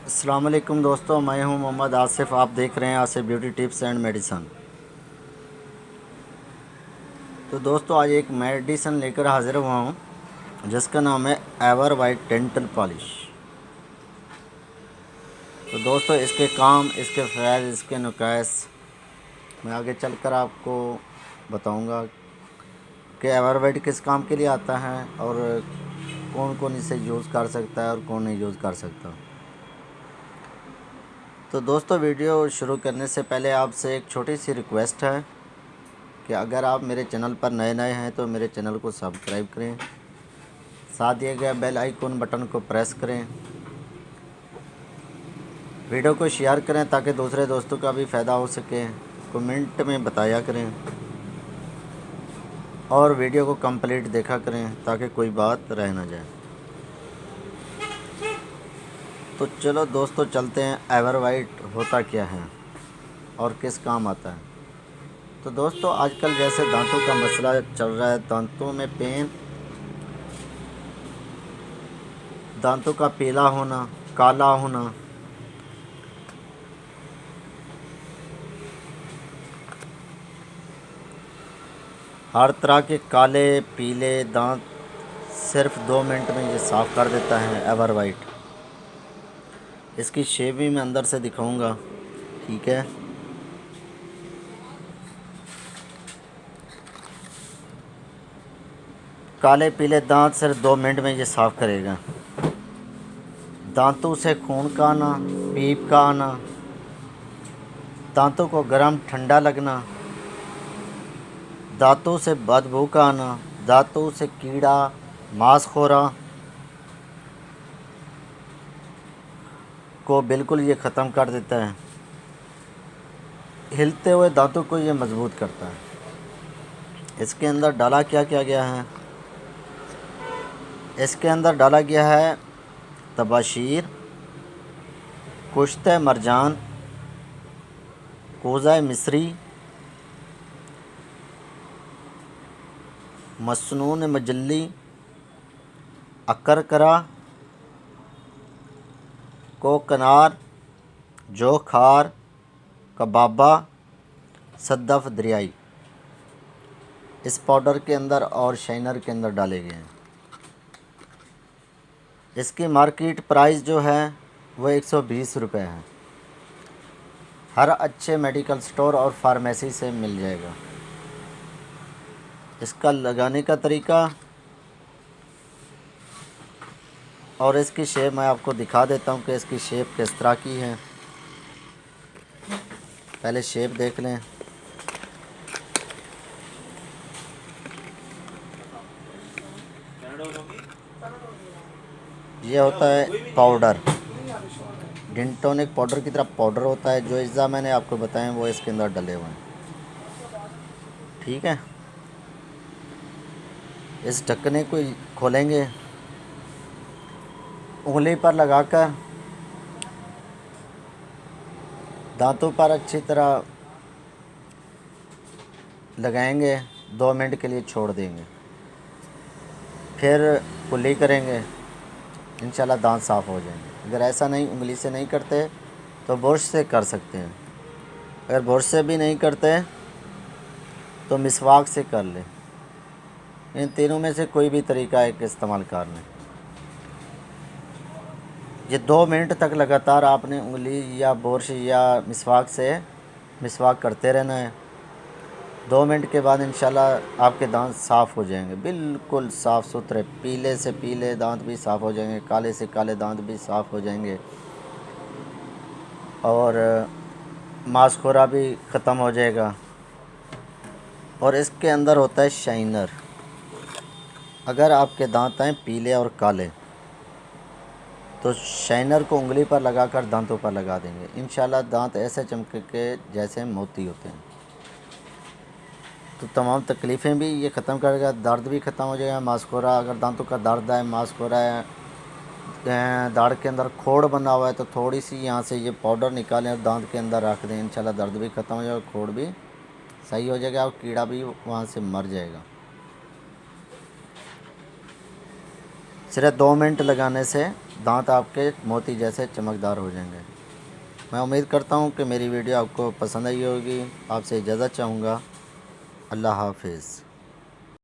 अस्सलाम वालेकुम दोस्तों, मैं हूं मोहम्मद आसिफ। आप देख रहे हैं Asif beauty tips and medicine. तो दोस्तों, आज एक मेडिसन लेकर हाज़िर हुआ हूं जिसका नाम है एवर वाइट डेंटल पॉलिश। तो दोस्तों, इसके काम, इसके फ़ायदे, इसके नुकास मैं आगे चलकर आपको बताऊंगा कि एवर वाइट किस काम के लिए आता है और कौन कौन इसे यूज़ कर सकता है और कौन नहीं यूज़ कर सकता। तो दोस्तों, वीडियो शुरू करने से पहले आपसे एक छोटी सी रिक्वेस्ट है कि अगर आप मेरे चैनल पर नए हैं तो मेरे चैनल को सब्सक्राइब करें, साथ दिए गए बेल आइकन बटन को प्रेस करें, वीडियो को शेयर करें ताकि दूसरे दोस्तों का भी फ़ायदा हो सके, कमेंट में बताया करें और वीडियो को कंप्लीट देखा करें ताकि कोई बात रह ना जाए। तो चलो दोस्तों, चलते हैं एवर वाइट होता क्या है और किस काम आता है। तो दोस्तों, आजकल जैसे दांतों का मसला चल रहा है, दांतों में पेन, दांतों का पीला होना, काला होना, हर तरह के काले पीले दांत सिर्फ 2 मिनट में ये साफ़ कर देता है एवर वाइट। इसकी शेप भी मैं अंदर से दिखाऊंगा, ठीक है। काले पीले दांत सिर्फ 2 मिनट में ये साफ़ करेगा। दांतों से खून का आना, पीप का आना, दांतों को गर्म ठंडा लगना, दांतों से बदबू का आना, दांतों से कीड़ा मांसखोरा को बिल्कुल ये ख़त्म कर देता है। हिलते हुए दांतों को ये मजबूत करता है। इसके अंदर डाला क्या किया गया है? इसके अंदर डाला गया है तबाशीर, कुश्ते मरजान, कोज़ा मिस्री, मसनून मजल्ली, अकरकरा, कोकनार, जोखार, कबाबा, सद्दफ दरियाई इस पाउडर के अंदर और शाइनर के अंदर डाले गए हैं। इसकी मार्केट प्राइस जो है वो 120 रुपये है। हर अच्छे मेडिकल स्टोर और फार्मेसी से मिल जाएगा। इसका लगाने का तरीका और इसकी शेप मैं आपको दिखा देता हूँ कि इसकी शेप किस तरह की है। पहले शेप देख लें। ये होता है पाउडर, डेंटोनिक पाउडर की तरह पाउडर होता है। जो अज्जा मैंने आपको बताए वो इसके अंदर डले हुए हैं, ठीक है। इस ढक्कने को खोलेंगे, उंगली पर लगाकर दांतों पर अच्छी तरह लगाएंगे, 2 मिनट के लिए छोड़ देंगे, फिर कुल्ली करेंगे, इंशाल्लाह दांत साफ़ हो जाएंगे। अगर ऐसा नहीं, उंगली से नहीं करते तो ब्रश से कर सकते हैं। अगर ब्रश से भी नहीं करते तो मिसवाक से कर लें। इन तीनों में से कोई भी तरीका एक इस्तेमाल कर लें। ये 2 मिनट तक लगातार आपने उंगली या ब्रश या मिसवाक से मिसवाक करते रहना है। 2 मिनट के बाद इंशाल्लाह आपके दांत साफ़ हो जाएंगे, बिल्कुल साफ़ सुथरे, पीले से पीले दांत भी साफ़ हो जाएंगे, काले से काले दांत भी साफ़ हो जाएंगे और मांसखोरा भी ख़त्म हो जाएगा। और इसके अंदर होता है शाइनर। अगर आपके दांत हैं पीले और काले तो शाइनर को उंगली पर लगाकर दांतों पर लगा देंगे, इंशाल्लाह दांत ऐसे चमके के जैसे मोती होते हैं। तो तमाम तकलीफ़ें भी ये ख़त्म करेगा, दर्द भी ख़त्म हो जाएगा। मांसखोरा, अगर दांतों का दर्द है, मांसखोरा है, दाढ़ के अंदर खोड़ बना हुआ है तो थोड़ी सी यहाँ से ये पाउडर निकालें और दांत के अंदर रख दें, इंशाल्लाह दर्द भी ख़त्म हो जाएगा, खोड़ भी सही हो जाएगा और कीड़ा भी वहाँ से मर जाएगा। सिर्फ 2 मिनट लगाने से दांत आपके मोती जैसे चमकदार हो जाएंगे। मैं उम्मीद करता हूँ कि मेरी वीडियो आपको पसंद आई होगी। आपसे इजाज़त चाहूँगा। अल्लाह हाफ़िज़।